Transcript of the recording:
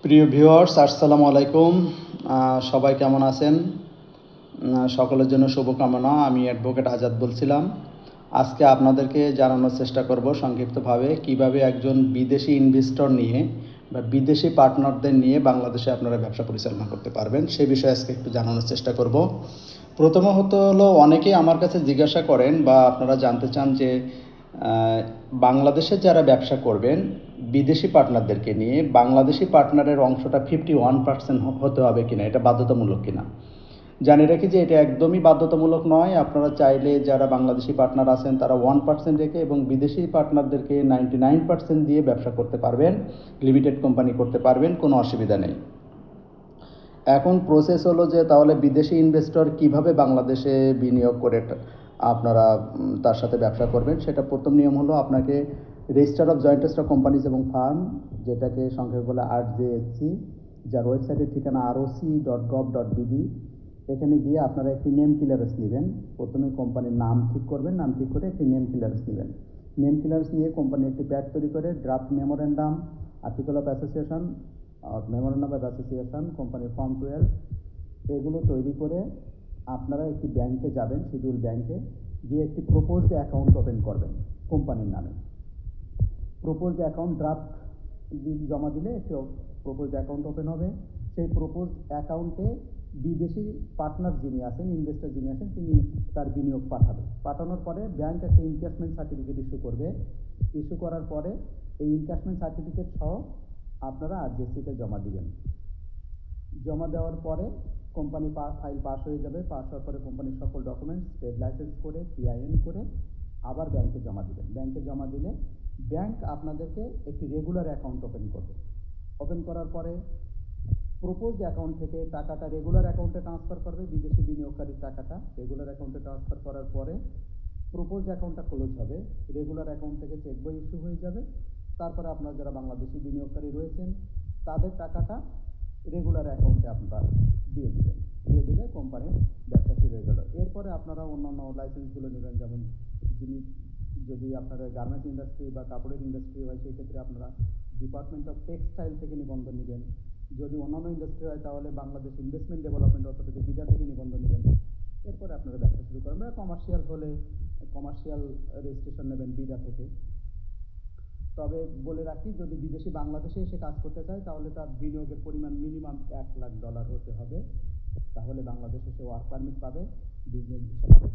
প্রিয় ভিউয়ার্স, আসসালামু আলাইকুম। সবাই কেমন আছেন? সকলের জন্য শুভকামনা। আমি অ্যাডভোকেট আজাদ বলছিলাম। আজকে আপনাদেরকে জানানোর চেষ্টা করব সংক্ষিপ্তভাবে কিভাবে একজন বিদেশি ইনভেস্টর নিয়ে বা বিদেশি পার্টনারদের নিয়ে বাংলাদেশে আপনারা ব্যবসা পরিচালনা করতে পারবেন, সে বিষয়ে আজকে একটু জানানোর চেষ্টা করব। প্রথমত হলো, অনেকেই আমার কাছে জিজ্ঞাসা করেন বা আপনারা জানতে চান যে বাংলাদেশে যারা ব্যবসা করবেন বিদেশি পার্টনারদেরকে নিয়ে, বাংলাদেশি পার্টনারের অংশটা 51% হতে হবে কিনা, এটা বাধ্যতামূলক কিনা। জানিয়ে রাখি যে এটা একদমই বাধ্যতামূলক নয়। আপনারা চাইলে যারা বাংলাদেশি পার্টনার আছেন তারা 1% রেখে এবং বিদেশি পার্টনারদেরকে 99% দিয়ে ব্যবসা করতে পারবেন, লিমিটেড কোম্পানি করতে পারবেন, কোনো অসুবিধা নেই। এখন প্রসেস হলো যে তাহলে বিদেশি ইনভেস্টর কিভাবে বাংলাদেশে বিনিয়োগ করে আপনারা তার সাথে ব্যবসা করবেন। সেটা প্রথম নিয়ম হলো, আপনাকে register of joint stock companies এবং ফার্ম, যেটাকে সংক্ষেপে বলে RJSC, যার ওয়েবসাইটের ঠিকানা roc.gov.bd, এখানে গিয়ে আপনারা একটি নেম ক্লিয়ারেন্স নেবেন। প্রথমে কোম্পানির নাম ঠিক করবেন, নাম ঠিক করে একটি নেম ক্লিয়ারেন্স নেবেন। নেম ক্লিয়ারেন্স নিয়ে কোম্পানি একটি প্যাড তৈরি করে draft memorandum, article of association, memorandum of association, কোম্পানির ফর্ম 12, এগুলো তৈরি করে আপনারা একটি ব্যাংকে যাবেন, শিডিউল ব্যাংকে গিয়ে একটি প্রপোজড অ্যাকাউন্ট ওপেন করবেন কোম্পানির নামে। প্রপোজড অ্যাকাউন্ট ড্রাফট জমা দিলে একটি প্রপোজড অ্যাকাউন্ট ওপেন হবে। সেই প্রপোজড অ্যাকাউন্টে বিদেশি পার্টনার যিনি আছেন, ইনভেস্টর যিনি আছেন, তিনি তার বিনিয়োগ পাঠানোর পরে ব্যাংক একটা ইনক্যাশমেন্ট সার্টিফিকেট ইস্যু করবে। ইস্যু করার পরে এই ইনক্যাশমেন্ট সার্টিফিকেট সহ আপনারা RJSC-তে জমা দিবেন। জমা দেওয়ার পরে কোম্পানি ফাইল পাস হয়ে যাবে। পাস হওয়ার পরে কোম্পানির সকল ডকুমেন্টস, ট্রেড লাইসেন্স করে, PIN করে আবার ব্যাংকে জমা দিবেন। ব্যাংকে জমা দিলে ব্যাংক আপনাদেরকে একটি রেগুলার অ্যাকাউন্ট ওপেন করবে। ওপেন করার পরে প্রপোজড অ্যাকাউন্ট থেকে টাকাটা রেগুলার অ্যাকাউন্টে ট্রান্সফার করবে। বিদেশি বিনিয়োগকারীর টাকাটা রেগুলার অ্যাকাউন্টে ট্রান্সফার করার পরে প্রপোজড অ্যাকাউন্টটা ক্লোজ হবে, রেগুলার অ্যাকাউন্ট থেকে চেক বই ইস্যু হয়ে যাবে। তারপরে আপনারা যারা বাংলাদেশি বিনিয়োগকারী রয়েছেন তাদের টাকাটা রেগুলার অ্যাকাউন্টে আপনারা দিয়ে দেবেন। দিয়ে দিলে কোম্পানির ব্যবসা শুরু হয়ে গেল। এরপরে আপনারা অন্যান্য লাইসেন্সগুলো নেবেন, যেমন যদি আপনাদের গার্মেন্টস ইন্ডাস্ট্রি বা কাপড়ের ইন্ডাস্ট্রি হয় সেই ক্ষেত্রে আপনারা ডিপার্টমেন্ট অফ টেক্সটাইল থেকে নিবন্ধন নেবেন। যদি অন্যান্য ইন্ডাস্ট্রি হয় তাহলে Bangladesh investment development authority BIDA থেকে নিবন্ধন নেবেন। এরপরে আপনারা ব্যবসা শুরু করবেন। কমার্শিয়াল হলে কমার্শিয়াল রেজিস্ট্রেশন নেবেন বিডা থেকে। তবে বলে রাখি, যদি বিদেশি বাংলাদেশে এসে কাজ করতে চায় তাহলে তার বিনিয়োগের পরিমাণ মিনিমাম $1 লাখ হতে হবে। তাহলে বাংলাদেশে সে ওয়ার্ক পারমিট পাবে, বিজনেস ভিসা পাবে।